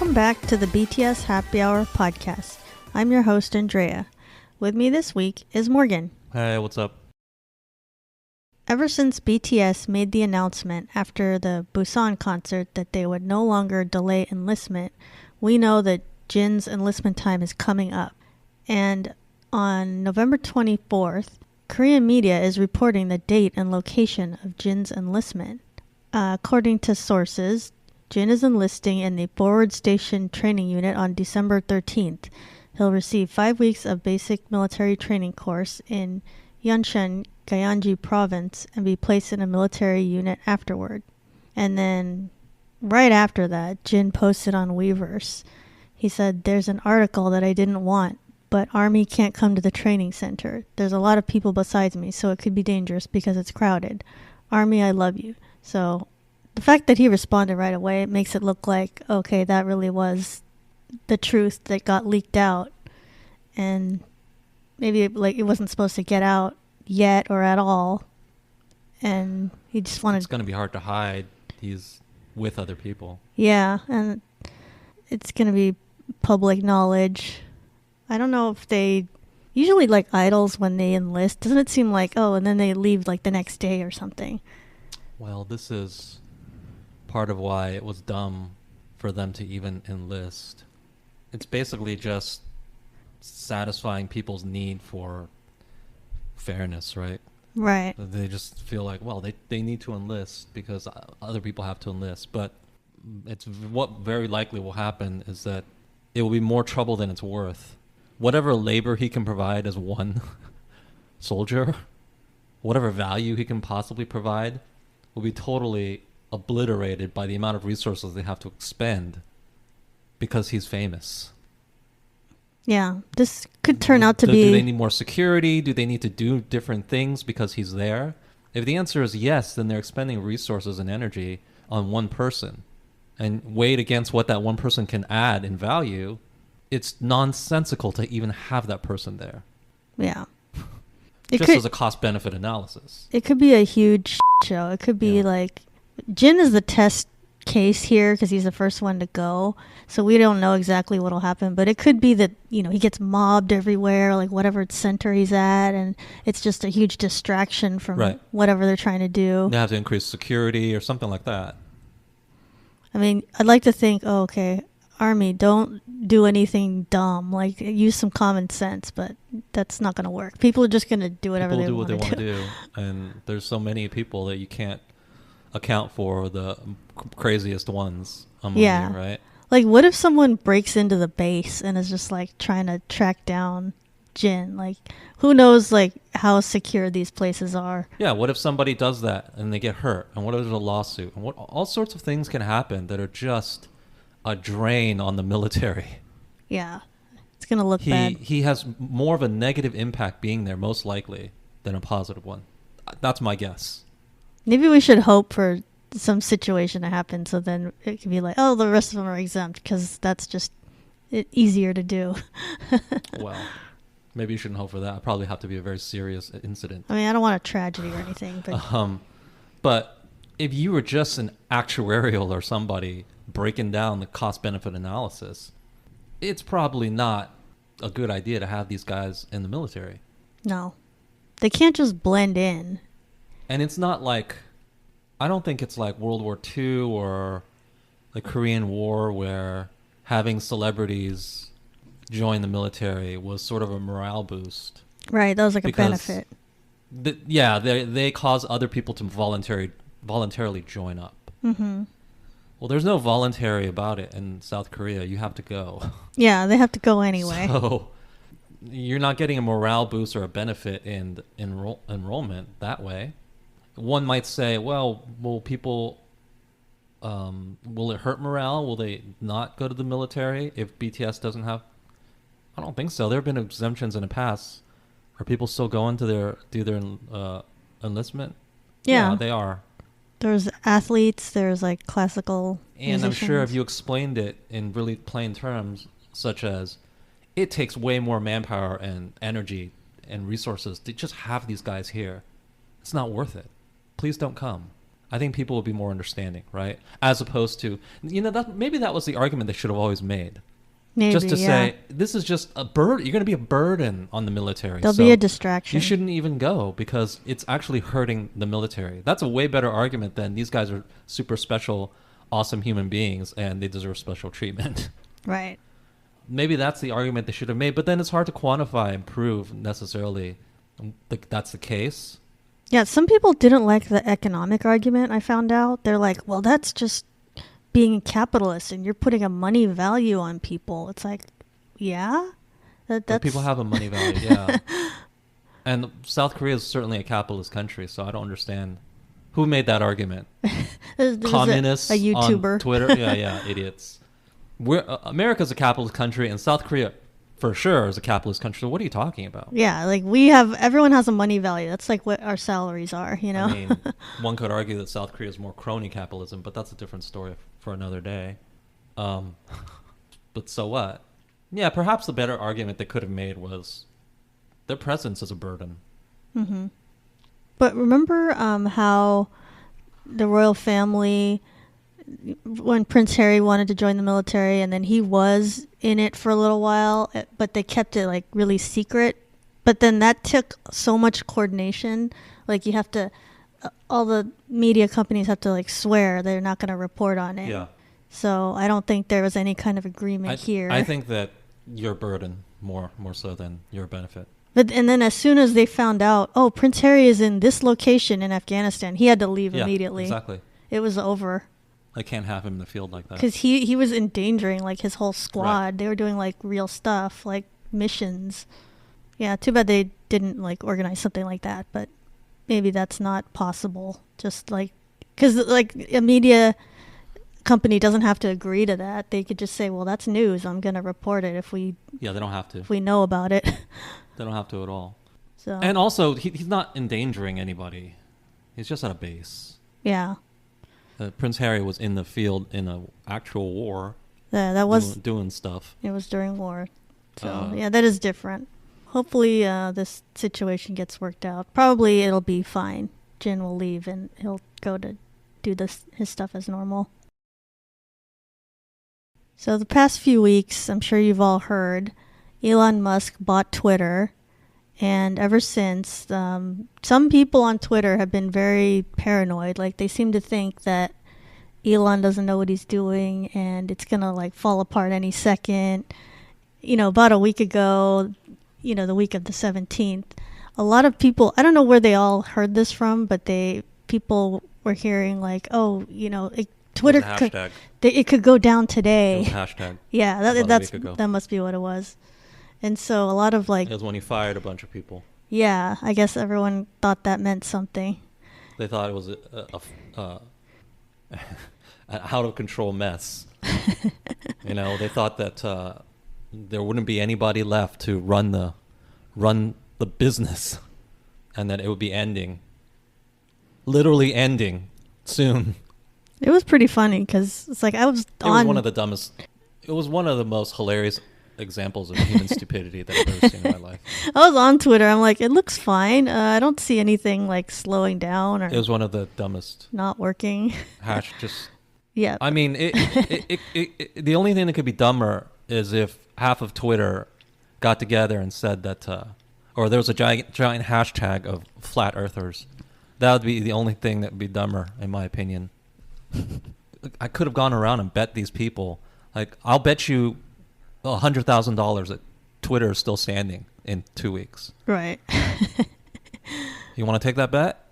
Welcome back to the BTS Happy Hour podcast. I'm your host, Andrea. With me this week is Morgan. Hey, what's up? Ever since BTS made the announcement after the Busan concert that they would no longer delay enlistment, we know that Jin's enlistment time is coming up. And on November 24th, Korean media is reporting the date and location of Jin's enlistment. According to sources, Jin is enlisting in the Forward Station Training Unit on December 13th. He'll receive 5 weeks of basic military training course in Yeoncheon, Gyeonggi Province and be placed in a military unit afterward. And then right after that, Jin posted on Weverse. He said, "There's an article that I didn't want, but Army can't come to the training center. There's a lot of people besides me, so it could be dangerous because it's crowded. Army, I love you." So the fact that he responded right away, it makes it look like, okay, that really was the truth that got leaked out. And maybe it wasn't supposed to get out yet or at all. And he just wanted... It's going to be hard to hide. He's with other people. Yeah, and it's going to be public knowledge. I don't know if they... Usually like idols when they enlist, doesn't it seem like, oh, and then they leave like the next day or something? Well, this is part of why it was dumb for them to even enlist. It's basically just satisfying people's need for fairness, right? Right. They just feel like, well, they need to enlist because other people have to enlist. But it's what very likely will happen is that it will be more trouble than it's worth. Whatever labor he can provide as one soldier, whatever value he can possibly provide, will be totally obliterated by the amount of resources they have to expend because he's famous. Yeah, this could turn out to be... Do they need more security? Do they need to do different things because he's there? If the answer is yes, then they're expending resources and energy on one person. And weighed against what that one person can add in value, it's nonsensical to even have that person there. Yeah. As a cost-benefit analysis. It could be a huge show. It could be like... Jin is the test case here because he's the first one to go. So we don't know exactly what will happen. But it could be that, he gets mobbed everywhere, like whatever center he's at. And it's just a huge distraction from whatever they're trying to do. They have to increase security or something like that. I mean, I'd like to think, Army, don't do anything dumb. Like, use some common sense, but that's not going to work. People are just going to do whatever they want to do. And there's so many people that you can't account for the craziest ones among you, right? Like, what if someone breaks into the base and is just, like, trying to track down Jin? Like, who knows, like, how secure these places are? Yeah, what if somebody does that and they get hurt? And what if there's a lawsuit? And all sorts of things can happen that are just a drain on the military. Yeah, it's going to look bad. He has more of a negative impact being there, most likely, than a positive one. That's my guess. Maybe we should hope for some situation to happen so then it can be like, oh, the rest of them are exempt because that's just easier to do. Well, maybe you shouldn't hope for that. It'd probably have to be a very serious incident. I mean, I don't want a tragedy or anything. But if you were just an actuarial or somebody breaking down the cost-benefit analysis, it's probably not a good idea to have these guys in the military. No. They can't just blend in. And it's not like, I don't think it's like World War II or the Korean War where having celebrities join the military was sort of a morale boost. Right, that was like a benefit. They cause other people to voluntarily join up. Mm-hmm. Well, there's no voluntary about it in South Korea. You have to go. Yeah, they have to go anyway. So you're not getting a morale boost or a benefit in enrollment that way. One might say, well, will it hurt morale? Will they not go to the military if BTS doesn't have... I don't think so. There have been exemptions in the past. Are people still going to do their enlistment? Yeah, they are. There's athletes, there's like classical musicians. I'm sure if you explained it in really plain terms, such as it takes way more manpower and energy and resources to just have these guys here. It's not worth it. Please don't come. I think people would be more understanding, right? As opposed to, maybe that was the argument they should have always made. Maybe, just to yeah. say, this is just a burden. You're going to be a burden on the military. There'll be a distraction. You shouldn't even go because it's actually hurting the military. That's a way better argument than these guys are super special, awesome human beings and they deserve special treatment. Right. Maybe that's the argument they should have made, but then it's hard to quantify and prove necessarily that's the case. Yeah, some people didn't like the economic argument, I found out. They're like, well, that's just being a capitalist and you're putting a money value on people. It's like, yeah? But people have a money value, yeah. And South Korea is certainly a capitalist country, so I don't understand who made that argument. There's Communists a YouTuber on Twitter? Yeah, idiots. America's a capitalist country, and South Korea, for sure, is a capitalist country. So what are you talking about? Yeah, like everyone has a money value. That's like what our salaries are, you know? I mean, one could argue that South Korea is more crony capitalism, but that's a different story for another day. But so what? Yeah, perhaps the better argument they could have made was their presence is a burden. Mm-hmm. But remember how the royal family, when Prince Harry wanted to join the military, and then he was in it for a little while, but they kept it like really secret. But then that took so much coordination. Like you have to, all the media companies have to like swear they're not going to report on it. Yeah. So I don't think there was any kind of agreement here. I think that your burden more so than your benefit. And then as soon as they found out, oh, Prince Harry is in this location in Afghanistan, he had to leave immediately. Exactly. It was over. I can't have him in the field like that. Because he was endangering like his whole squad. Right. They were doing like real stuff, like missions. Yeah, too bad they didn't like organize something like that. But maybe that's not possible. Just like, because like a media company doesn't have to agree to that. They could just say, well, that's news. I'm going to report it if we... Yeah, they don't have to. If we know about it. They don't have to at all. So. And also, he's not endangering anybody. He's just at a base. Yeah. Prince Harry was in the field in an actual war. Yeah, that was... Doing stuff. It was during war. So, yeah, that is different. Hopefully this situation gets worked out. Probably it'll be fine. Jin will leave and he'll go to do his stuff as normal. So the past few weeks, I'm sure you've all heard, Elon Musk bought Twitter. And ever since, some people on Twitter have been very paranoid. Like they seem to think that Elon doesn't know what he's doing and it's going to like fall apart any second. You know, about a week ago, you know, the week of the 17th, a lot of people, I don't know where they all heard this from, but people were hearing like, oh, you know, Twitter it could go down today. It was a hashtag. Yeah, that must be what it was. And so a lot of like... It was when he fired a bunch of people. Yeah, I guess everyone thought that meant something. They thought it was an out-of-control mess. You know, they thought that there wouldn't be anybody left to run the business and that it would be ending. Literally ending soon. It was pretty funny because it's like It was one of the dumbest... It was one of the most hilarious examples of human stupidity that I've ever seen in my life. I was on Twitter. I'm like, it looks fine. I don't see anything like slowing down or... It was one of the dumbest... Not working. Yeah. I mean, the only thing that could be dumber is if half of Twitter got together and said that... or there was a giant hashtag of flat earthers. That would be the only thing that would be dumber, in my opinion. I could have gone around and bet these people. Like, I'll bet you $100,000 that Twitter is still standing in 2 weeks. Right. You want to take that bet?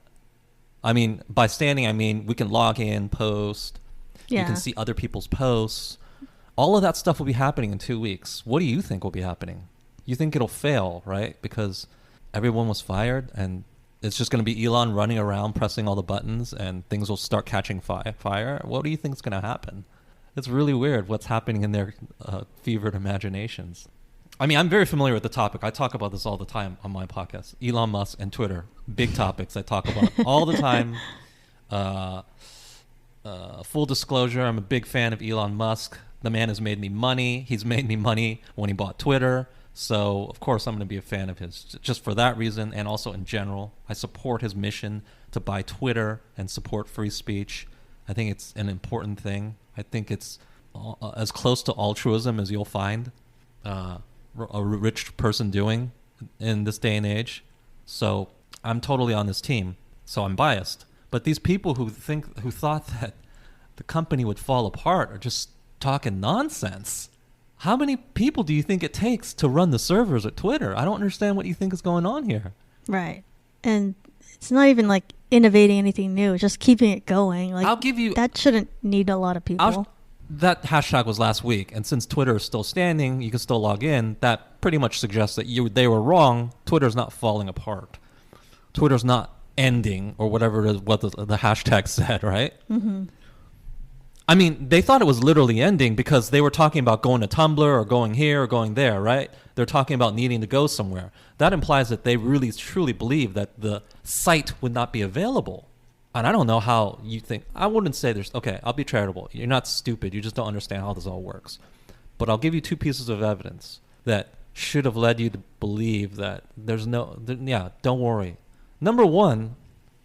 I mean, by standing, I mean we can log in, post. Yeah. You can see other people's posts. All of that stuff will be happening in 2 weeks. What do you think will be happening? You think it'll fail, right? Because everyone was fired and it's just going to be Elon running around pressing all the buttons and things will start catching fire. What do you think is going to happen? It's really weird what's happening in their fevered imaginations. I mean, I'm very familiar with the topic. I talk about this all the time on my podcast. Elon Musk and Twitter. Big topics I talk about all the time. Full disclosure, I'm a big fan of Elon Musk. The man has made me money. He's made me money when he bought Twitter. So, of course, I'm going to be a fan of his just for that reason, and also in general. I support his mission to buy Twitter and support free speech. I think it's an important thing. I think it's as close to altruism as you'll find a rich person doing in this day and age. So I'm totally on this team. So I'm biased. But these people who thought that the company would fall apart are just talking nonsense. How many people do you think it takes to run the servers at Twitter? I don't understand what you think is going on here. Right. And it's not even like innovating anything new, it's just keeping it going. Like, I'll give you that shouldn't need a lot of people. That hashtag was last week, and since Twitter is still standing, you can still log in. That pretty much suggests that they were wrong. Twitter's not falling apart. Twitter's not ending, or whatever it is, what the hashtag said, right? Mm-hmm. I mean, they thought it was literally ending because they were talking about going to Tumblr or going here or going there, right? They're talking about needing to go somewhere. That implies that they really truly believe that the site would not be available. And I don't know how you think. I wouldn't say okay, I'll be charitable. You're not stupid. You just don't understand how this all works. But I'll give you two pieces of evidence that should have led you to believe that don't worry. Number one,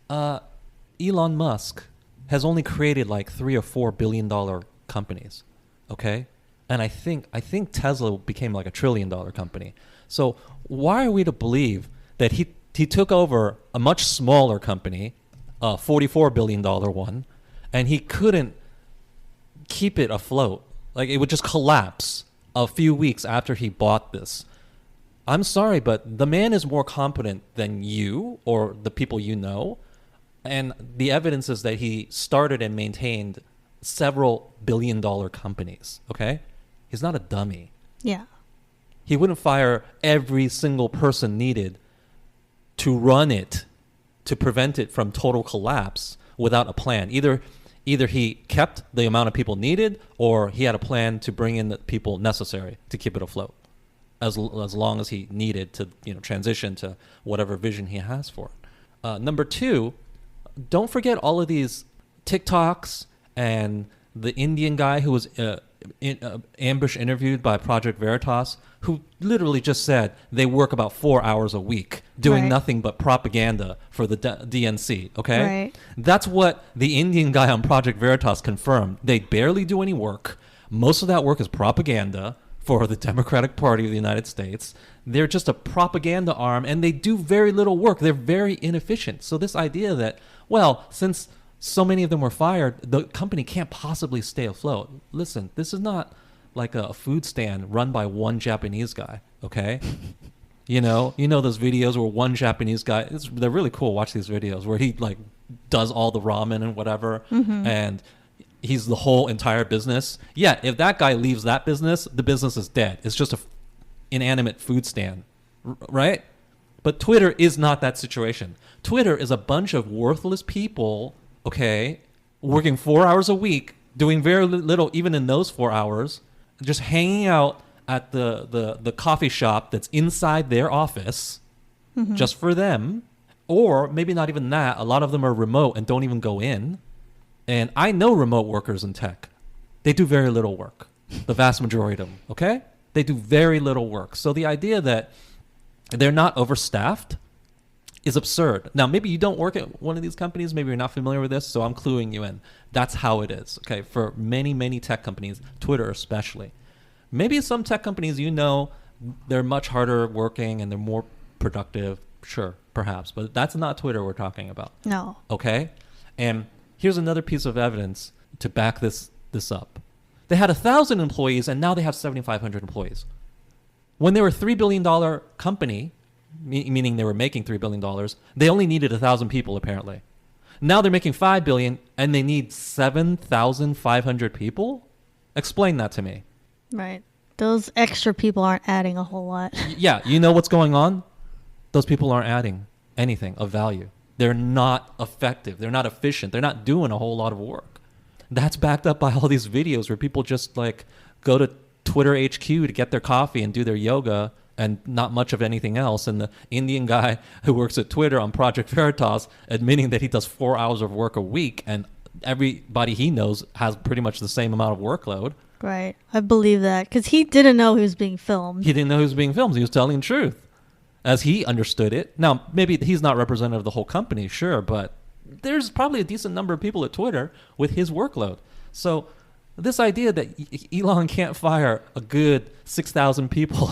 Elon Musk has only created like $3 or $4 billion companies, okay? And I think Tesla became like $1 trillion company. So why are we to believe that he took over a much smaller company, a $44 billion one, and he couldn't keep it afloat? Like, it would just collapse a few weeks after he bought this. I'm sorry, but the man is more competent than you or the people you know. And the evidence is that he started and maintained several billion-dollar companies, okay? He's not a dummy. Yeah. He wouldn't fire every single person needed to run it, to prevent it from total collapse without a plan. Either he kept the amount of people needed, or he had a plan to bring in the people necessary to keep it afloat as long as he needed to transition to whatever vision he has for it. Number two, don't forget all of these TikToks and the Indian guy who was ambush interviewed by Project Veritas, who literally just said they work about 4 hours a week doing nothing but propaganda for the DNC, okay? Right. That's what the Indian guy on Project Veritas confirmed. They barely do any work. Most of that work is propaganda for the Democratic Party of the United States. They're just a propaganda arm, and they do very little work. They're very inefficient. So this idea that, well, since so many of them were fired, the company can't possibly stay afloat. Listen, this is not like a food stand run by one Japanese guy, okay? You know those videos where one Japanese guy, they're really cool. Watch these videos where he like does all the ramen and whatever, and he's the whole entire business. Yeah, if that guy leaves that business, the business is dead. It's just a inanimate food stand, right? But Twitter is not that situation. Twitter is a bunch of worthless people, okay, working 4 hours a week, doing very little even in those 4 hours, just hanging out at the coffee shop that's inside their office just for them. Or maybe not even that. A lot of them are remote and don't even go in. And I know remote workers in tech. They do very little work. The vast majority of them, okay? They do very little work. So the idea that they're not overstaffed is absurd. Now, maybe you don't work at one of these companies. Maybe you're not familiar with this, so I'm cluing you in. That's how it is, okay? For many, many tech companies, Twitter especially. Maybe some tech companies, they're much harder working and they're more productive. Sure, perhaps. But that's not Twitter we're talking about. No. Okay? And here's another piece of evidence to back this up. They had 1,000 employees, and now they have 7,500 employees. When they were a $3 billion company, meaning they were making $3 billion, they only needed 1,000 people, apparently. Now they're making $5 billion, and they need 7,500 people? Explain that to me. Right. Those extra people aren't adding a whole lot. Yeah, you know what's going on? Those people aren't adding anything of value. They're not effective. They're not efficient. They're not doing a whole lot of work. That's backed up by all these videos where people just like go to Twitter HQ to get their coffee and do their yoga and not much of anything else. And the Indian guy who works at Twitter on Project Veritas admitting that he does 4 hours of work a week, and everybody he knows has pretty much the same amount of workload. Right. I believe that because he didn't know he was being filmed. He didn't know he was being filmed. He was telling the truth as he understood it. Now, maybe he's not representative of the whole company, sure, but there's probably a decent number of people at Twitter with his workload. So this idea that Elon can't fire a good 6,000 people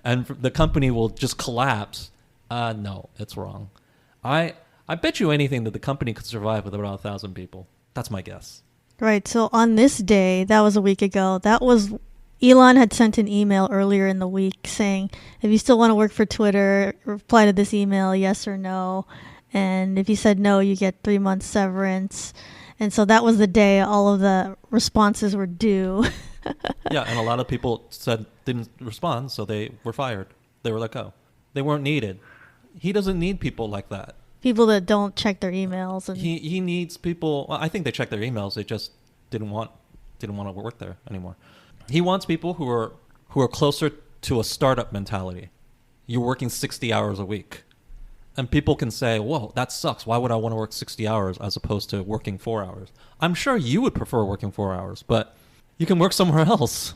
and the company will just collapse, no, it's wrong. I bet you anything that the company could survive with about 1,000 people. That's my guess. Right. So on this day, that was a week ago, that was Elon had sent an email earlier in the week saying, if you still want to work for Twitter, reply to this email, yes or no. And if you said no, you get 3 months severance. And so that was the day all of the responses were due. Yeah, and a lot of people didn't respond, so they were fired. They were let go. They weren't needed. He doesn't need people like that. People that don't check their emails. And He needs people. Well, I think they checked their emails. They just didn't want to work there anymore. He wants people who are closer to a startup mentality. You're working 60 hours a week. And people can say, whoa, that sucks. Why would I want to work 60 hours as opposed to working 4 hours? I'm sure you would prefer working 4 hours, but you can work somewhere else.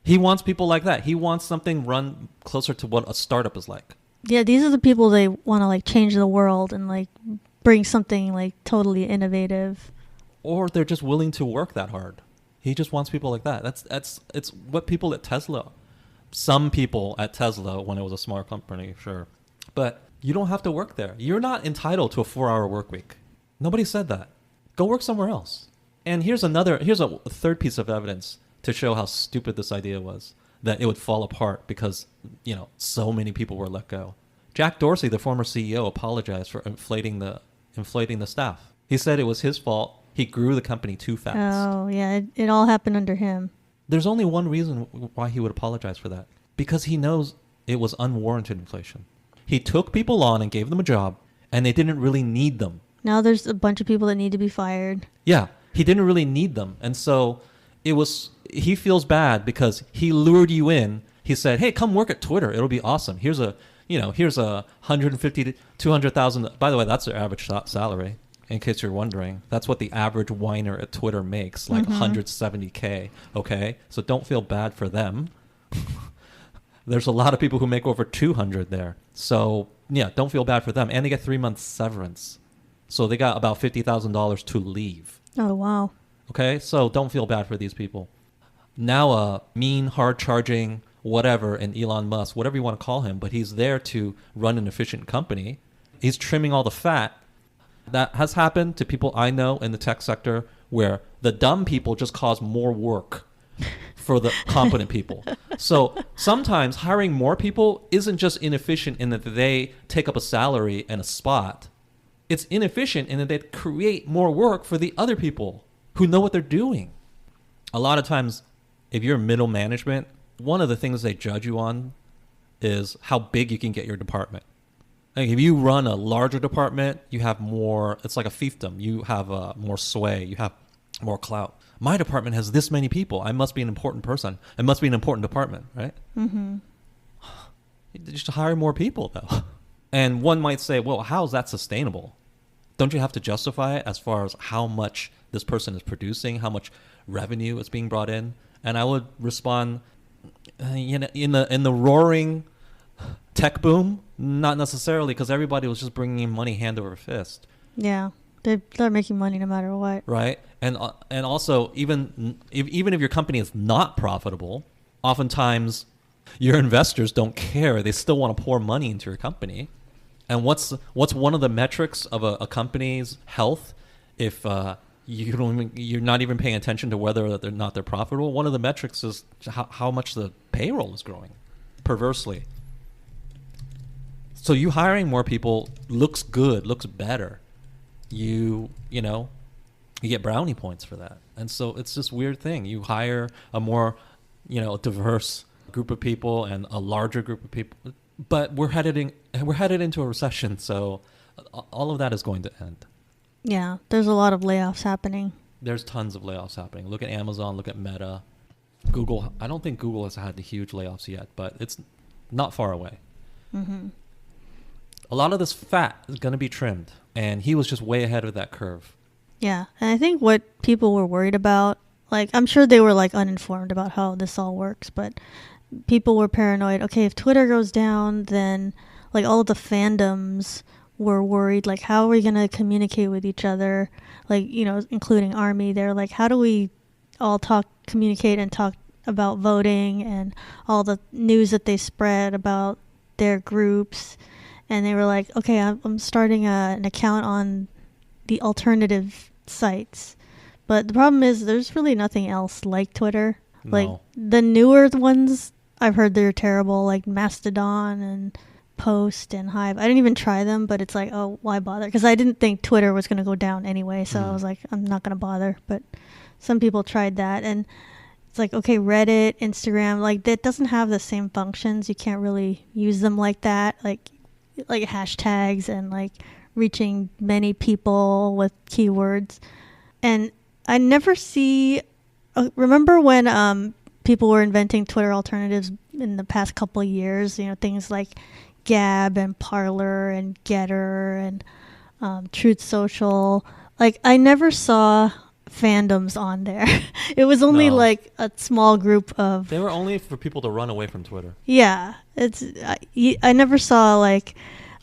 He wants people like that. He wants something run closer to what a startup is like. yeah, these are the people they want to like change the world and like bring something like totally innovative. Or they're just willing to work that hard. He just wants people like that. It's what people at Tesla. Some people at Tesla, when it was a small company, sure. But you don't have to work there. You're not entitled to a 4-hour work week. Nobody said that. Go work somewhere else. And here's a third piece of evidence to show how stupid this idea was, that it would fall apart because, so many people were let go. Jack Dorsey, the former CEO, apologized for inflating the staff. He said it was his fault. He grew the company too fast. Oh, yeah. It all happened under him. There's only one reason why he would apologize for that. Because he knows it was unwarranted inflation. He took people on and gave them a job, and they didn't really need them. Now there's a bunch of people that need to be fired. Yeah, he didn't really need them. And so he feels bad because he lured you in. He said, hey, come work at Twitter. It'll be awesome. Here's a 150 to 200,000. By the way, that's their average salary. In case you're wondering, that's what the average whiner at Twitter makes, like 170K. Okay, so don't feel bad for them. There's a lot of people who make over 200 there. So yeah, don't feel bad for them. And they get 3 months severance. So they got about $50,000 to leave. Oh, wow. Okay, so don't feel bad for these people. Now a mean, hard-charging, whatever, and Elon Musk, whatever you want to call him, but he's there to run an efficient company. He's trimming all the fat. That has happened to people I know in the tech sector where the dumb people just cause more work for the competent people. So sometimes hiring more people isn't just inefficient in that they take up a salary and a spot. It's inefficient in that they create more work for the other people who know what they're doing. A lot of times, if you're middle management, one of the things they judge you on is how big you can get your department. Like if you run a larger department, you have more, it's like a fiefdom. You have more sway. You have more clout. My department has this many people. I must be an important person. It must be an important department, right? Mm-hmm. You just hire more people, though. And one might say, well, how is that sustainable? Don't you have to justify it as far as how much this person is producing, how much revenue is being brought in? And I would respond, in the roaring tech boom, not necessarily, because everybody was just bringing in money hand over fist. Yeah, they're making money no matter what. Right, and also even if your company is not profitable, oftentimes your investors don't care. They still want to pour money into your company. And what's one of the metrics of a company's health if you're not even paying attention to whether they're profitable? One of the metrics is how much the payroll is growing, perversely. So you hiring more people looks good, looks better. You get brownie points for that. And so it's this weird thing. You hire a more, diverse group of people and a larger group of people, but we're headed into a recession, so all of that is going to end. Yeah, there's a lot of layoffs happening. There's tons of layoffs happening. Look at Amazon, look at Meta. Google, I don't think Google has had the huge layoffs yet, but it's not far away. Mm-hmm. A lot of this fat is going to be trimmed, and he was just way ahead of that curve. Yeah, and I think what people were worried about Like, I'm sure they were like uninformed about how this all works, but people were paranoid. Okay, if Twitter goes down, then like all of the fandoms were worried. Like, how are we gonna communicate with each other? Like, including Army. They're like, how do we all communicate and talk about voting and all the news that they spread about their groups? And they were like, okay, I'm starting an account on the alternative sites. But the problem is there's really nothing else like Twitter. No. Like, the newer ones, I've heard they're terrible, like Mastodon and Post and Hive. I didn't even try them, but it's like, oh, why bother? Because I didn't think Twitter was going to go down anyway, so I was like, I'm not going to bother. But some people tried that, and it's like, okay, Reddit, Instagram, like, that doesn't have the same functions. You can't really use them like that, like hashtags and like reaching many people with keywords. And I never see. Remember when people were inventing Twitter alternatives in the past couple of years? Things like Gab and Parler and Getter and Truth Social. Like, I never saw fandoms on there. It was only like a small group of. They were only for people to run away from Twitter. Yeah, I never saw like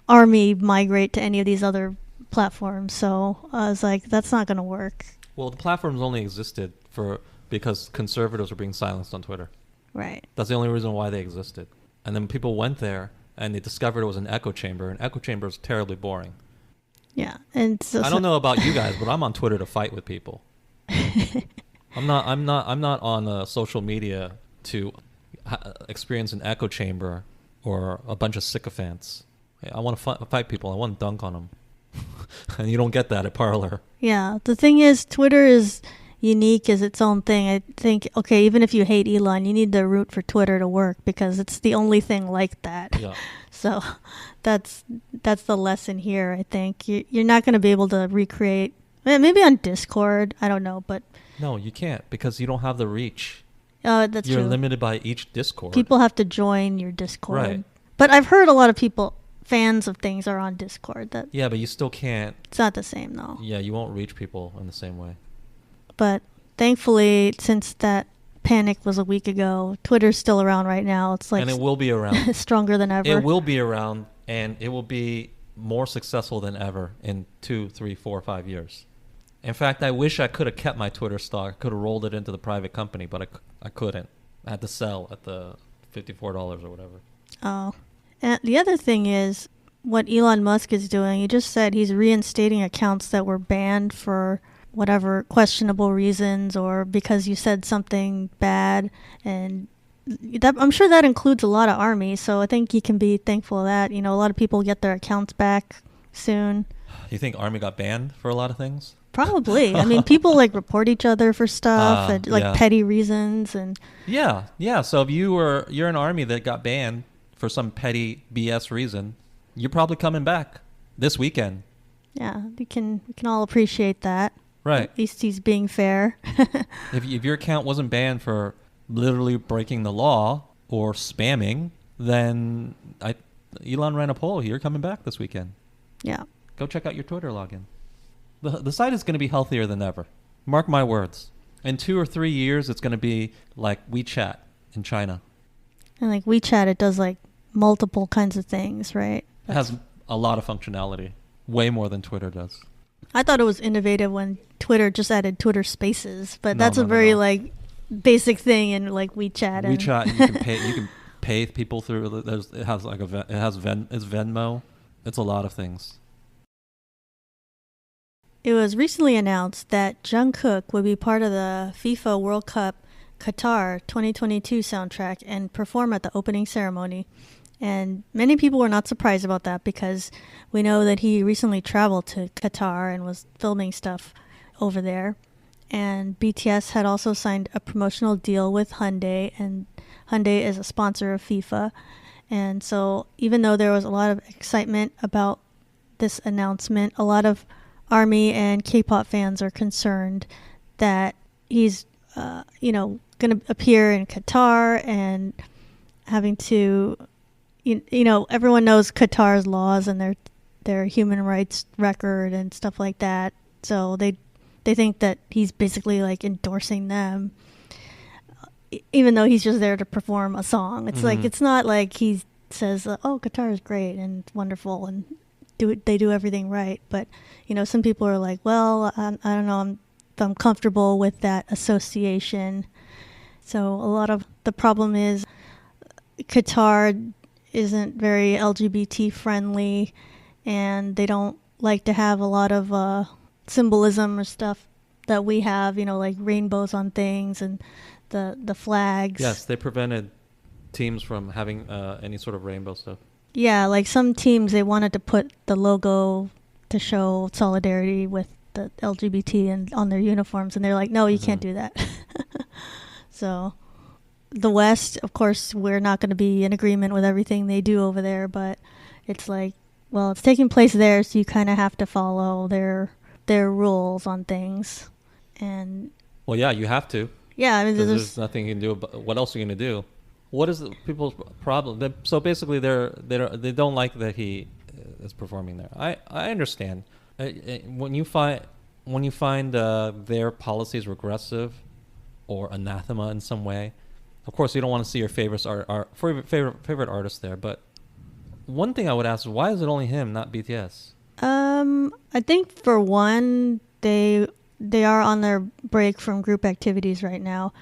Army migrate to any of these other platforms. So I was like, that's not going to work. Well, the platforms only existed because conservatives were being silenced on Twitter. Right. That's the only reason why they existed. And then people went there and they discovered it was an echo chamber, and echo chamber is terribly boring. Yeah, and so I don't know about you guys, but I'm on Twitter to fight with people. I'm not on social media to experience an echo chamber or a bunch of sycophants. I want to fight people. I want to dunk on them. And you don't get that at Parler. Yeah, the thing is, Twitter is unique as its own thing. I think, okay, even if you hate Elon, you need to root for Twitter to work because it's the only thing like that. Yeah. So that's the lesson here, I think. You're not going to be able to recreate, maybe on Discord, I don't know, but... No, you can't because you don't have the reach. That's You're true. limited by each Discord. People have to join your Discord. Right. But I've heard a lot of people, fans of things, are on Discord. Yeah, but you still can't. It's not the same, though. Yeah, you won't reach people in the same way. But thankfully, since that panic was a week ago, Twitter's still around right now. It's like, and it will be around. Stronger than ever. It will be around, and it will be more successful than ever in 2, 3, 4, 5 years. In fact, I wish I could have kept my Twitter stock. I could have rolled it into the private company, but I couldn't. I had to sell at the $54 or whatever. Oh. And the other thing is what Elon Musk is doing. He just said he's reinstating accounts that were banned for whatever questionable reasons or because you said something bad. And I'm sure that includes a lot of Army. So I think you can be thankful of that. A lot of people get their accounts back soon. You think Army got banned for a lot of things? Probably. I mean, people like report each other for stuff and like petty reasons and. Yeah. So if you're an Army that got banned for some petty BS reason, you're probably coming back this weekend. Yeah, we can all appreciate that. Right. At least he's being fair. If your account wasn't banned for literally breaking the law or spamming, then Elon ran a poll. You're coming back this weekend. Yeah. Go check out your Twitter login. The site is going to be healthier than ever. Mark my words. In 2 or 3 years, it's going to be like WeChat in China. And like WeChat, it does like multiple kinds of things, right? It has a lot of functionality. Way more than Twitter does. I thought it was innovative when Twitter just added Twitter Spaces, but that's a very like basic thing in like WeChat. WeChat, you can pay people through. It has like it's Venmo. It's a lot of things. It was recently announced that Jungkook would be part of the FIFA World Cup Qatar 2022 soundtrack and perform at the opening ceremony. And many people were not surprised about that because we know that he recently traveled to Qatar and was filming stuff over there. And BTS had also signed a promotional deal with Hyundai, and Hyundai is a sponsor of FIFA. And so even though there was a lot of excitement about this announcement, a lot of Army and K-pop fans are concerned that he's, going to appear in Qatar and having to, everyone knows Qatar's laws and their human rights record and stuff like that. So they They think that he's basically like endorsing them, even though he's just there to perform a song. It's like, it's not like he says, oh, Qatar is great and wonderful and they do everything right. But, some people are like, well, I don't know, I'm comfortable with that association. So a lot of the problem is Qatar isn't very LGBT friendly, and they don't like to have a lot of symbolism or stuff that we have, like rainbows on things and the flags. Yes, they prevented teams from having any sort of rainbow stuff. Yeah, like some teams, they wanted to put the logo to show solidarity with the LGBT and on their uniforms, and they're like, no, you can't do that. So the West, of course, we're not going to be in agreement with everything they do over there, but it's like, well, it's taking place there, so you kind of have to follow their rules on things. And well, yeah, you have to. Yeah, I mean, there's nothing you can do about. What else are you going to do? What is the people's problem? So basically, they don't like that he is performing there. I understand. When you find their policies regressive or anathema in some way, of course you don't want to see your favorite artist there. But one thing I would ask is, why is it only him, not BTS? I think for one, they are on their break from group activities right now.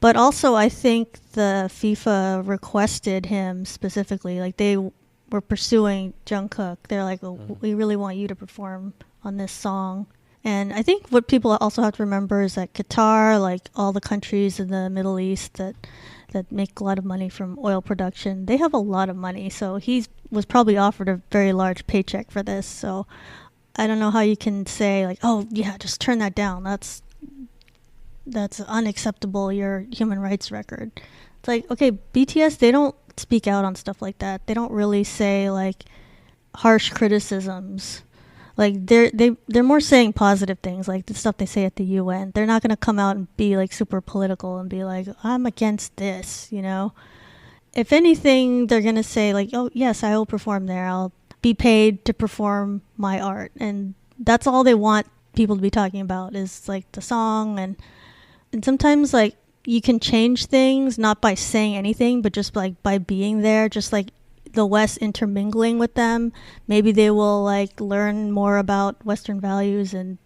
But also I think the FIFA requested him specifically. Like they were pursuing Jungkook. They're like, we really want you to perform on this song. And I think what people also have to remember is that Qatar, like all the countries in the Middle East that make a lot of money from oil production, they have a lot of money. So he was probably offered a very large paycheck for this. So I don't know how you can say like, oh yeah, just turn that down. That's unacceptable, your human rights record. It's like, okay, BTS, they don't speak out on stuff like that. They don't really say like harsh criticisms. Like they're more saying positive things, like the stuff they say at the UN. They're not going to come out and be like super political and be like, I'm against this, If anything, they're going to say like, oh yes, I will perform there. I'll be paid to perform my art. And that's all they want people to be talking about is like the song. And sometimes like you can change things not by saying anything, but just like by being there, just like the West intermingling with them. Maybe they will like learn more about Western values, and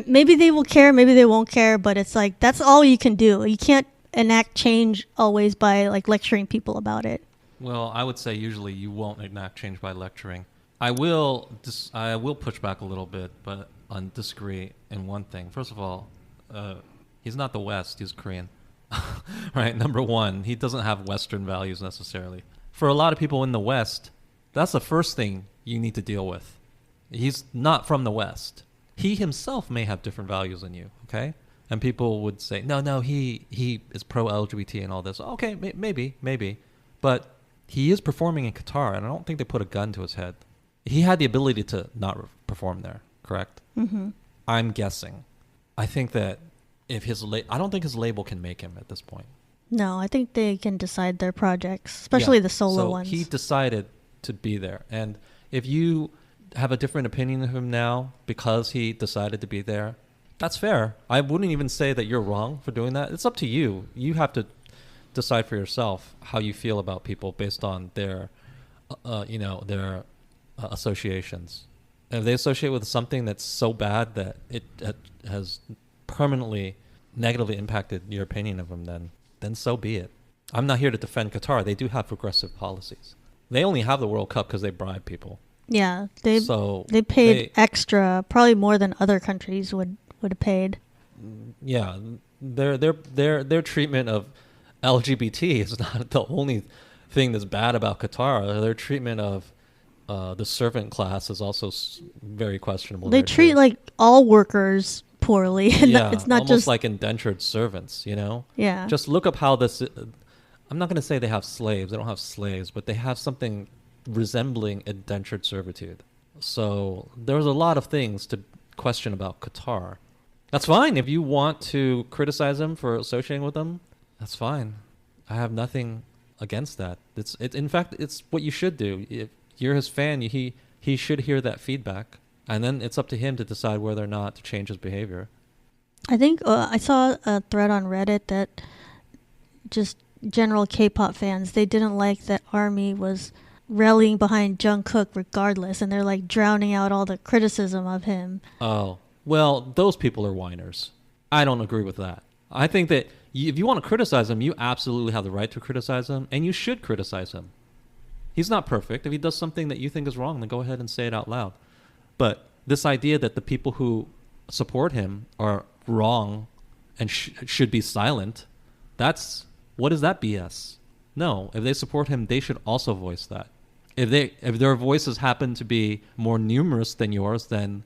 maybe they will care, maybe they won't care, but it's like that's all you can do. You can't enact change always by like lecturing people about it. Well, I would say usually you won't enact change by lecturing. I will push back a little bit, but disagree in one thing. First of all, he's not the West, he's Korean. Right, number one, he doesn't have Western values necessarily. For a lot of people in the West, that's the first thing you need to deal with. He's not from the West. He himself may have different values than you, okay? And people would say, no, he is pro-LGBT and all this. Okay, maybe. But he is performing in Qatar, and I don't think they put a gun to his head. He had the ability to not perform there, correct? Mm-hmm. I'm guessing. I think that if I don't think his label can make him at this point. No, I think they can decide their projects, especially the solo ones. He decided to be there. And if you have a different opinion of him now because he decided to be there, that's fair. I wouldn't even say that you're wrong for doing that. It's up to you. You have to decide for yourself how you feel about people based on their associations. If they associate with something that's so bad that it has permanently negatively impacted your opinion of them, then so be it. I'm not here to defend Qatar. They do have progressive policies. They only have the World Cup because they bribe people. Yeah, they paid extra, probably more than other countries would have paid. Yeah, their treatment of LGBT is not the only thing that's bad about Qatar. Their treatment of the servant class is also very questionable. They treat like all workers poorly. Yeah, it's not almost just like indentured servants, Yeah. Just look up how this... I'm not going to say they have slaves. They don't have slaves, but they have something resembling indentured servitude. So there's a lot of things to question about Qatar. That's fine. If you want to criticize them for associating with them, that's fine. I have nothing against that. In fact, it's what you should do. If you're his fan, he should hear that feedback. And then it's up to him to decide whether or not to change his behavior. I think I saw a thread on Reddit that just general K-pop fans, they didn't like that ARMY was rallying behind Jungkook regardless, and they're like drowning out all the criticism of him. Oh, well, those people are whiners. I don't agree with that. I think that if you want to criticize him, you absolutely have the right to criticize him, and you should criticize him. He's not perfect. If he does something that you think is wrong, then go ahead and say it out loud. But this idea that the people who support him are wrong and should be silent, what is that BS? No, if they support him, they should also voice that. If their voices happen to be more numerous than yours, then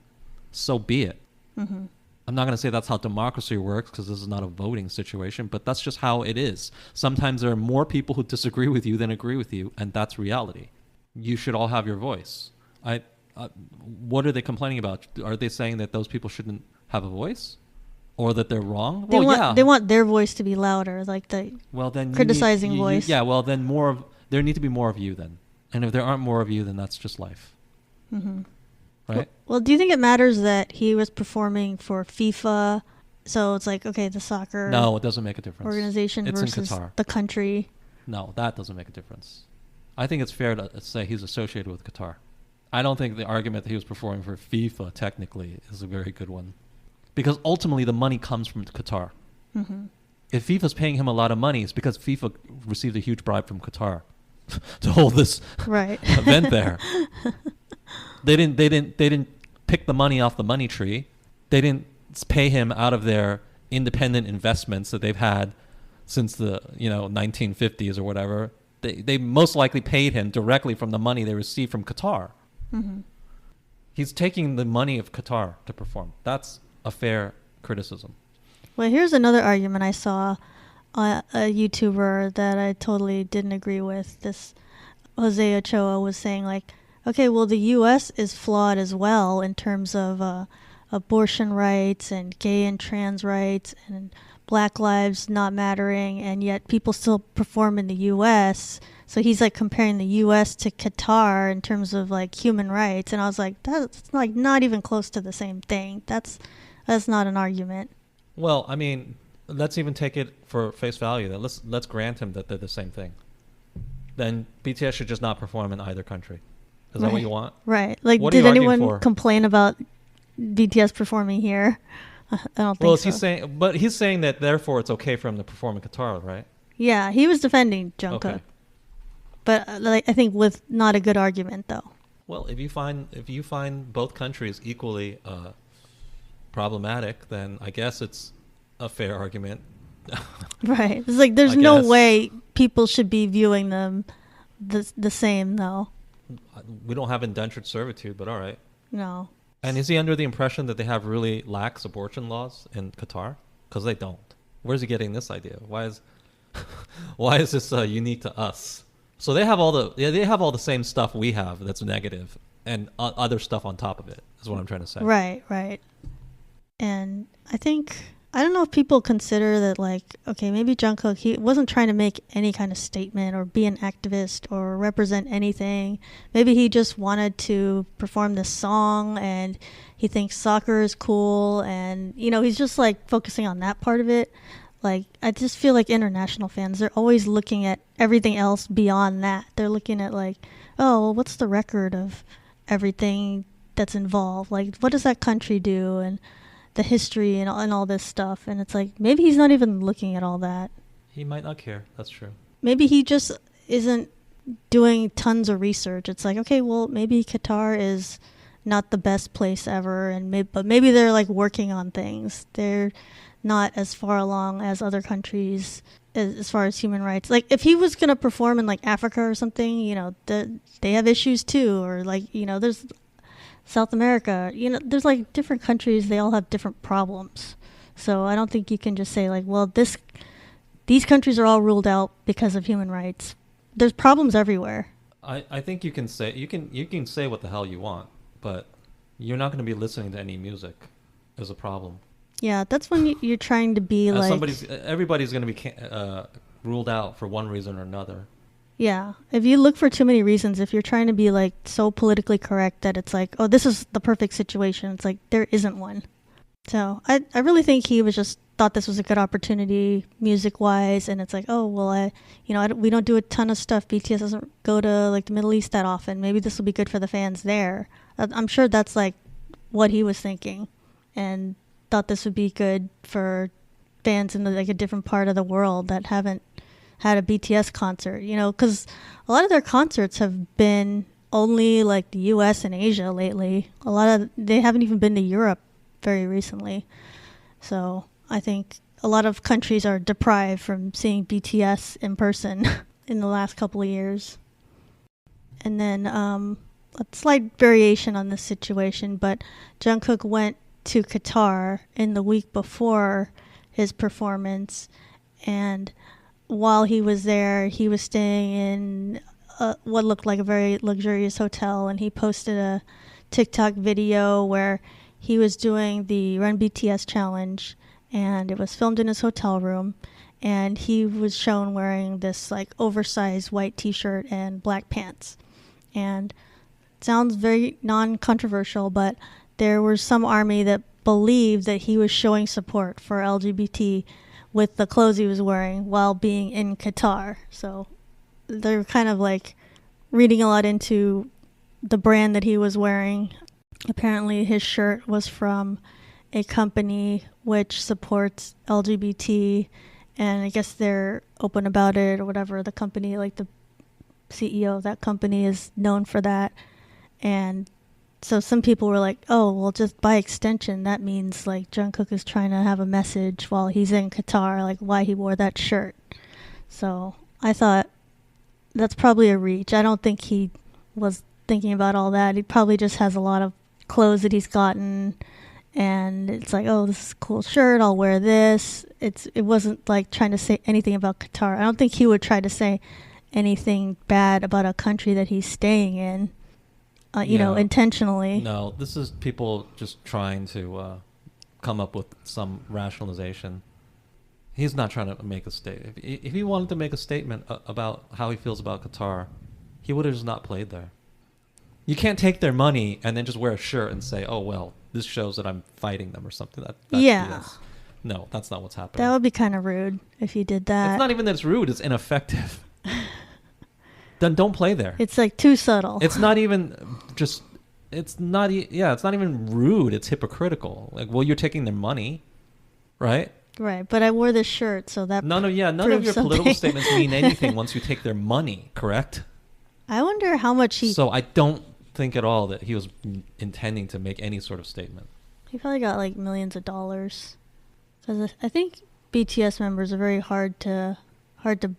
so be it. Mm-hmm. I'm not going to say that's how democracy works because this is not a voting situation, but that's just how it is. Sometimes there are more people who disagree with you than agree with you, and that's reality. You should all have your voice. What are they complaining about? Are they saying that those people shouldn't have a voice? Or that they're wrong? They want their voice to be louder, like the criticizing voice. Well, then there need to be more of you then. And if there aren't more of you, then that's just life. Mm-hmm. Right? Well, do you think it matters that he was performing for FIFA? So it's like, okay, the soccer... No, it doesn't make a difference. ...organization it's versus in Qatar. The country. No, that doesn't make a difference. I think it's fair to say he's associated with Qatar. I don't think the argument that he was performing for FIFA technically is a very good one. Because ultimately the money comes from Qatar. Mm-hmm. If FIFA's paying him a lot of money, it's because FIFA received a huge bribe from Qatar to hold this event there. They didn't pick the money off the money tree. They didn't pay him out of their independent investments that they've had since the 1950s or whatever. They most likely paid him directly from the money they received from Qatar. Mm-hmm. He's taking the money of Qatar to perform. That's a fair criticism. Well, here's another argument I saw. A YouTuber that I totally didn't agree with. This Jose Ochoa was saying like, okay, well the U.S. is flawed as well in terms of abortion rights and gay and trans rights and Black lives not mattering, and yet people still perform in the U.S. So he's like comparing the U.S. to Qatar in terms of like human rights, and I was like, that's like not even close to the same thing. That's not an argument. Well, I mean, let's even take it for face value. Then let's grant him that they're the same thing. Then BTS should just not perform in either country. Is that what you want? Right. Like, what did anyone complain about BTS performing here? I don't think so. Well, he's saying that therefore it's okay for him to perform in Qatar, right? Yeah, he was defending Jungkook. Okay. But I think with not a good argument though. Well, if you find both countries equally problematic, then I guess it's a fair argument. Right. It's like there's no way people should be viewing them the same though. We don't have indentured servitude, but all right. No. And is he under the impression that they have really lax abortion laws in Qatar? Because they don't. Where's he getting this idea? Why is this unique to us? So they have all the same stuff we have that's negative, and other stuff on top of it. Is what I'm trying to say. Right. And I don't know if people consider that like, okay, maybe Jungkook, he wasn't trying to make any kind of statement or be an activist or represent anything. Maybe he just wanted to perform this song and he thinks soccer is cool, and he's just like focusing on that part of it. Like, I just feel like international fans, they're always looking at everything else beyond that. They're looking at like, oh, well, what's the record of everything that's involved? Like, what does that country do? And the history and all this stuff. And it's like, maybe he's not even looking at all that. He might not care. That's true. Maybe he just isn't doing tons of research. It's like, okay, well, maybe Qatar is not the best place ever, but maybe they're like working on things. They're not as far along as other countries as far as human rights. Like, if he was going to perform in like Africa or something, they have issues too. Or like, there's South America, there's like different countries, they all have different problems. So I don't think you can just say like, well, these countries are all ruled out because of human rights. There's problems everywhere. I think you can say what the hell you want, but you're not going to be listening to any music is a problem. Yeah, that's when you're trying to be like... Everybody's going to be ruled out for one reason or another. Yeah, if you look for too many reasons, if you're trying to be like so politically correct that it's like, oh, this is the perfect situation, it's like there isn't one. So I really think he was just thought this was a good opportunity music wise, and it's like, oh well, we don't do a ton of stuff. BTS doesn't go to like the Middle East that often. Maybe this will be good for the fans there. I'm sure that's like what he was thinking, and thought this would be good for fans in like a different part of the world that haven't had a BTS concert. Because a lot of their concerts have been only like the U.S. and Asia lately. They haven't even been to Europe very recently. So I think a lot of countries are deprived from seeing BTS in person in the last couple of years. And then a slight variation on this situation, but Jungkook went to Qatar in the week before his performance, and while he was there, he was staying in what looked like a very luxurious hotel, and he posted a TikTok video where he was doing the Run BTS challenge, and it was filmed in his hotel room, and he was shown wearing this like oversized white t-shirt and black pants. And it sounds very non-controversial, but there was some army that believed that he was showing support for LGBT with the clothes he was wearing while being in Qatar. So they're kind of like reading a lot into the brand that he was wearing. Apparently his shirt was from a company which supports LGBT, and I guess they're open about it or whatever. The company, like the CEO of that company, is known for that. And so some people were like, oh, well, just by extension, that means like Jungkook is trying to have a message while he's in Qatar, like why he wore that shirt. So I thought that's probably a reach. I don't think he was thinking about all that. He probably just has a lot of clothes that he's gotten, and it's like, oh, this is a cool shirt, I'll wear this. It wasn't like trying to say anything about Qatar. I don't think he would try to say anything bad about a country that he's staying in, intentionally. No, this is people just trying to come up with some rationalization. He's not trying to make a statement. If he wanted to make a statement about how he feels about Qatar, he would have just not played there. You can't take their money and then just wear a shirt and say, oh, well, this shows that I'm fighting them or something. That's BS. No, that's not what's happening. That would be kind of rude if you did that. It's not even that it's rude. It's ineffective. Then don't play there. It's like too subtle. It's not even just... It's not even rude. It's hypocritical. Like, well, you're taking their money, right? Right, but I wore this shirt, so that none of your political statements mean anything once you take their money, correct? I wonder how much he... So I don't think at all that he was intending to make any sort of statement. He probably got like millions of dollars. Because I think BTS members are very hard to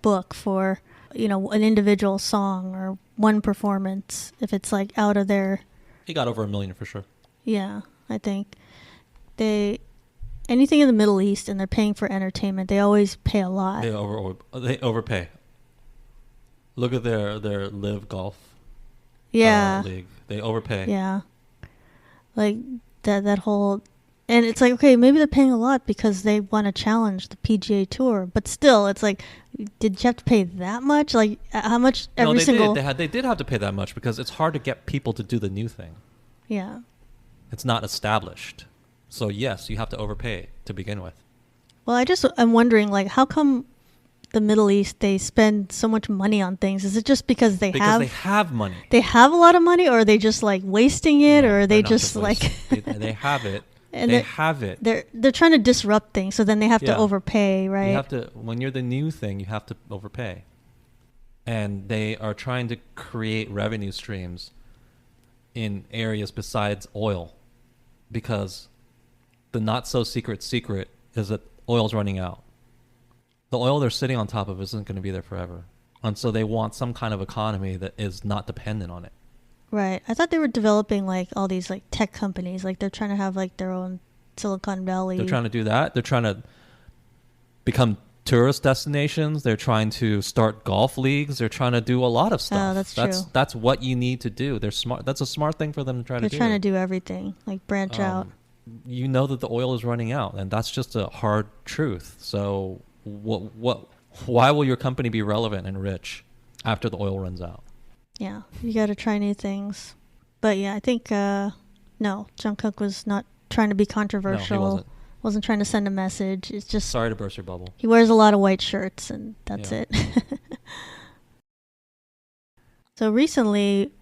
book for, an individual song or one performance if it's like out of their... He got over $1 million for sure. Yeah, I think anything in the Middle East and they're paying for entertainment, they always pay a lot. They overpay. Look at their live golf league. They overpay. Yeah. Like that whole... And it's like, okay, maybe they're paying a lot because they want to challenge the PGA Tour. But still, it's like, did you have to pay that much? Like, how much every single... They did have to pay that much because it's hard to get people to do the new thing. Yeah. It's not established. So, yes, you have to overpay to begin with. Well, I'm wondering, like, how come the Middle East, they spend so much money on things? Is it just because they have money? They have a lot of money, or are they just, like, wasting it? Or are they just like... they have it. And they have it. They're trying to disrupt things, so then they have to overpay, right? You have to, when you're the new thing, you have to overpay. And they are trying to create revenue streams in areas besides oil, because the not so secret is that oil's running out. The oil they're sitting on top of isn't going to be there forever. And so they want some kind of economy that is not dependent on it. Right. I thought they were developing like all these like tech companies. Like they're trying to have like their own Silicon Valley. They're trying to do that. They're trying to become tourist destinations. They're trying to start golf leagues. They're trying to do a lot of stuff. Oh, that's true. That's what you need to do. They're smart. That's a smart thing for them to try to do. They're trying to do everything, like branch out. You know that the oil is running out, and that's just a hard truth. So why will your company be relevant and rich after the oil runs out? Yeah, you got to try new things. But yeah, I think no, Jungkook was not trying to be No, controversial. he wasn't. Wasn't trying to send a message. It's just Sorry to burst your bubble. he wears a lot of white shirts, and that's Yeah. it. So recently,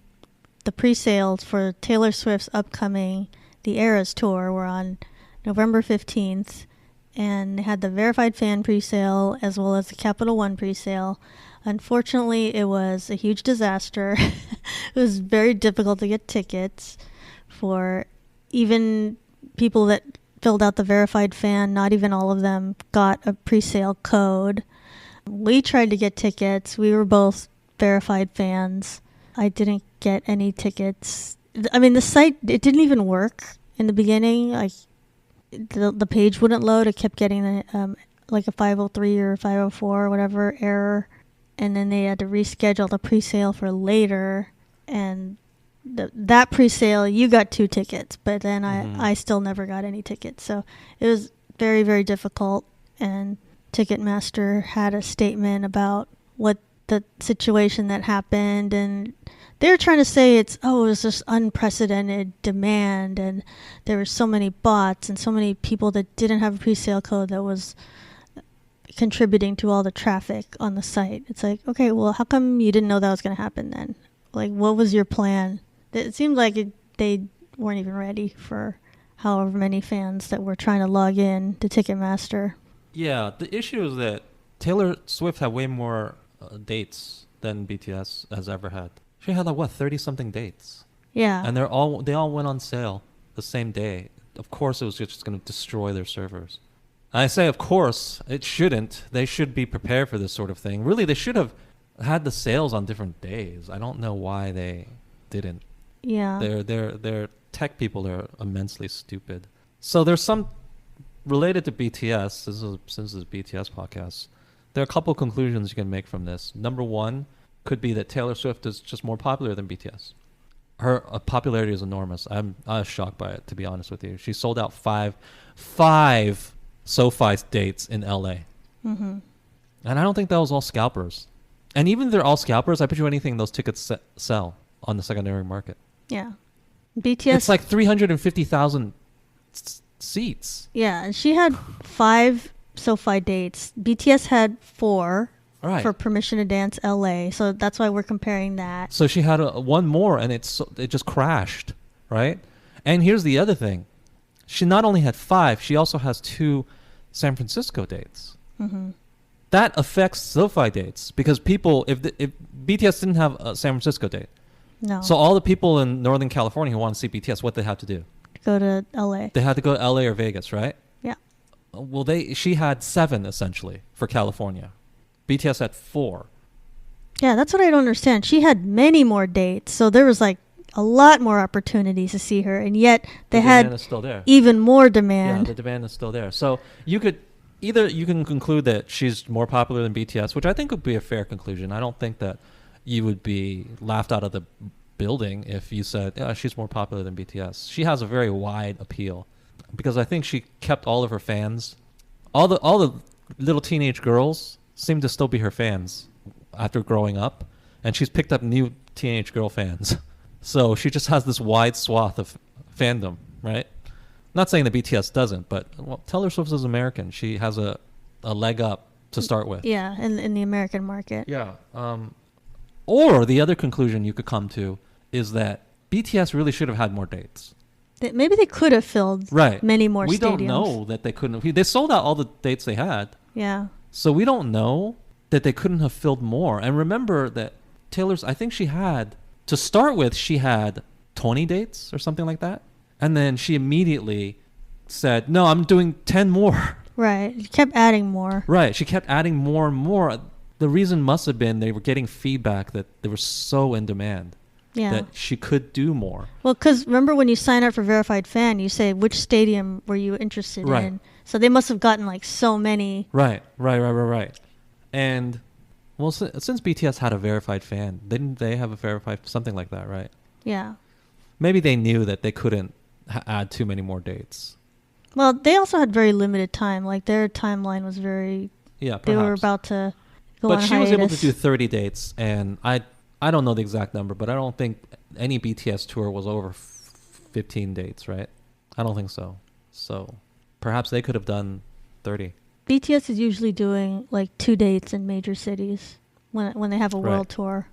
the pre-sales for Taylor Swift's upcoming The Eras Tour were on November 15th, and they had the verified fan pre-sale as well as the Capital One pre-sale. Unfortunately, it was a huge disaster. It was very difficult to get tickets for even people that filled out the verified fan. Not even all of them got a pre-sale code. We tried to get tickets. We were both verified fans. I didn't get any tickets. I mean, the site, it didn't even work in the beginning. Like, the page wouldn't load. It kept getting like a 503 or 504 or whatever error. And then they had to reschedule the pre-sale for later. And that pre-sale, you got 2 tickets, but then I still never got any tickets. So it was very, very difficult. And Ticketmaster had a statement about what the situation that happened, and they were trying to say it was just unprecedented demand, and there were so many bots and so many people that didn't have a pre-sale code that was contributing to all the traffic on the site. It's like, okay, well, how come you didn't know that was going to happen then? Like, what was your plan? It seemed like they weren't even ready for however many fans that were trying to log in to Ticketmaster. Yeah, the issue is that Taylor Swift had way more dates than BTS has ever had. She had 30-something dates. Yeah. And they all went on sale the same day. Of course, it was just going to destroy their servers. And I say, of course, it shouldn't. They should be prepared for this sort of thing. Really, they should have had the sales on different days. I don't know why they didn't. Yeah. Their tech people are immensely stupid. So there's some related to BTS. Since this is BTS podcast, there are a couple conclusions you can make from this. Number one could be that Taylor Swift is just more popular than BTS. Her popularity is enormous. I was shocked by it, to be honest with you. She sold out five SoFi dates in LA. Mm-hmm. And I don't think that was all scalpers. And even if they're all scalpers, I bet you anything those tickets sell on the secondary market. Yeah. BTS. It's like 350,000 seats. Yeah, and she had 5 SoFi dates. BTS had 4 for Permission to Dance LA. So that's why we're comparing that. So she had one more, and it just crashed, right? And here's the other thing. She not only had 5, she also has 2 San Francisco dates. Mm-hmm. That affects SoFi dates because people, if BTS didn't have a San Francisco date, no. So all the people in Northern California who want to see BTS, what they have to do? Go to LA. They had to go to LA or Vegas, right? Yeah. Well, she had 7 essentially for California. BTS had 4. Yeah, that's what I don't understand. She had many more dates, so there was like a lot more opportunities to see her, and yet they had still there. Even more demand. Yeah, the demand is still there. So you can conclude that she's more popular than BTS, which I think would be a fair conclusion. I don't think that you would be laughed out of the building if you said, yeah, she's more popular than BTS. She has a very wide appeal because I think she kept all of her fans. All the little teenage girls seem to still be her fans after growing up, and she's picked up new teenage girl fans. So she just has this wide swath of fandom, right? Not saying that BTS doesn't, but Taylor Swift is American. She has a leg up to start with. Yeah, in the American market. Yeah. Or the other conclusion you could come to is that BTS really should have had more dates. Maybe they could have filled many more stadiums. We don't know that they couldn't. They sold out all the dates they had. Yeah. So we don't know that they couldn't have filled more. And remember that I think she had, to start with, she had 20 dates or something like that. And then she immediately said, no, I'm doing 10 more. Right. She kept adding more. Right. She kept adding more and more. The reason must have been they were getting feedback that they were so in demand that she could do more. Well, because remember when you sign up for Verified Fan, you say which stadium were you interested in. So they must have gotten like so many. Right. And, well, since BTS had a Verified Fan, didn't they have a Verified something like that, right? Yeah. Maybe they knew that they couldn't add too many more dates. Well, they also had very limited time. Like their timeline was very... Yeah, perhaps. They were about to go on hiatus. But she was able to do 30 dates, and I don't know the exact number, but I don't think any BTS tour was over 15 dates, right? I don't think so. So perhaps they could have done 30. BTS is usually doing like 2 dates in major cities when they have a world tour.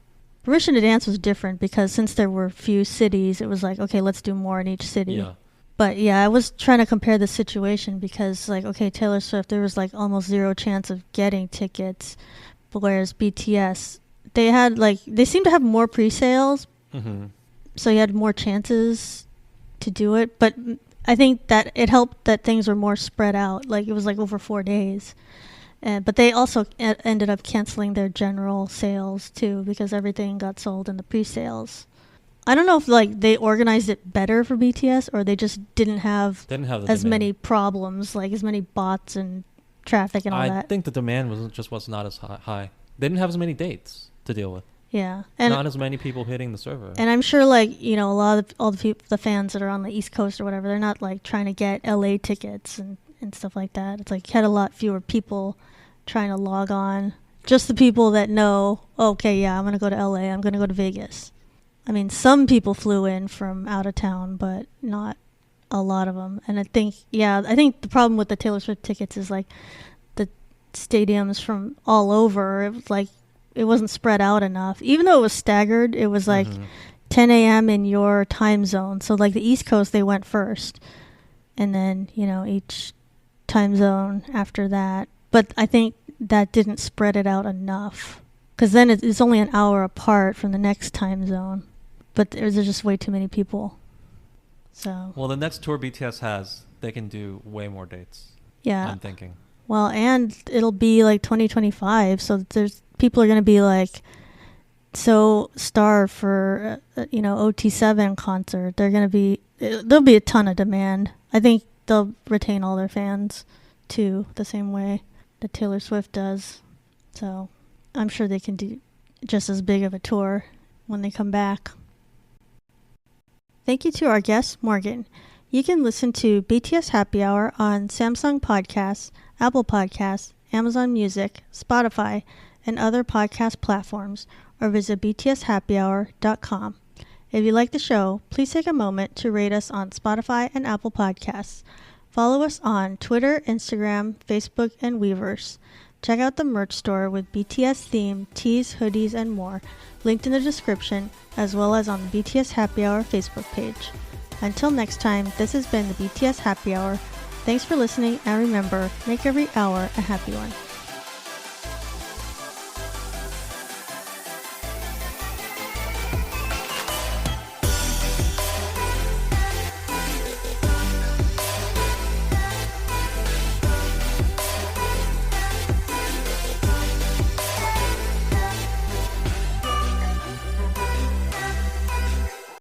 Permission to Dance was different because since there were few cities, it was like, okay, let's do more in each city. Yeah. But yeah, I was trying to compare the situation because like, okay, Taylor Swift, there was like almost zero chance of getting tickets, whereas BTS, they seemed to have more pre-sales, so you had more chances to do it. But I think that it helped that things were more spread out. Like it was like over 4 days. But they also ended up canceling their general sales too because everything got sold in the pre-sales. I don't know if like they organized it better for BTS or they just didn't have as many problems, like as many bots and traffic and all that. I think the demand was not as high. They didn't have as many dates to deal with. Yeah, and not as many people hitting the server. And I'm sure, like, you know, a lot of all the fans that are on the East Coast or whatever, they're not like trying to get LA tickets and stuff like that. It's like you had a lot fewer people trying to log on. Just the people that know, okay, yeah, I'm gonna go to LA, I'm gonna go to Vegas. I mean, some people flew in from out of town, but not a lot of them. And I think the problem with the Taylor Swift tickets is like the stadiums from all over. It was like it wasn't spread out enough. Even though it was staggered, it was like 10 a.m. in your time zone. So like the East Coast, they went first. And then, you know, each time zone after that. But I think that didn't spread it out enough. Because then it's only an hour apart from the next time zone. But there's just way too many people. So. Well, the next tour BTS has, they can do way more dates. Yeah. I'm thinking. Well, and it'll be like 2025. So people are going to be like so starved for, OT7 concert. There'll be a ton of demand. I think they'll retain all their fans too, the same way that Taylor Swift does. So I'm sure they can do just as big of a tour when they come back. Thank you to our guest, Morgan. You can listen to BTS Happy Hour on Samsung Podcasts, Apple Podcasts, Amazon Music, Spotify, and other podcast platforms, or visit btshappyhour.com. If you like the show, please take a moment to rate us on Spotify and Apple Podcasts. Follow us on Twitter, Instagram, Facebook, and Weverse. Check out the merch store with BTS theme, tees, hoodies, and more, linked in the description, as well as on the BTS Happy Hour Facebook page. Until next time, this has been the BTS Happy Hour. Thanks for listening, and remember, make every hour a happy one.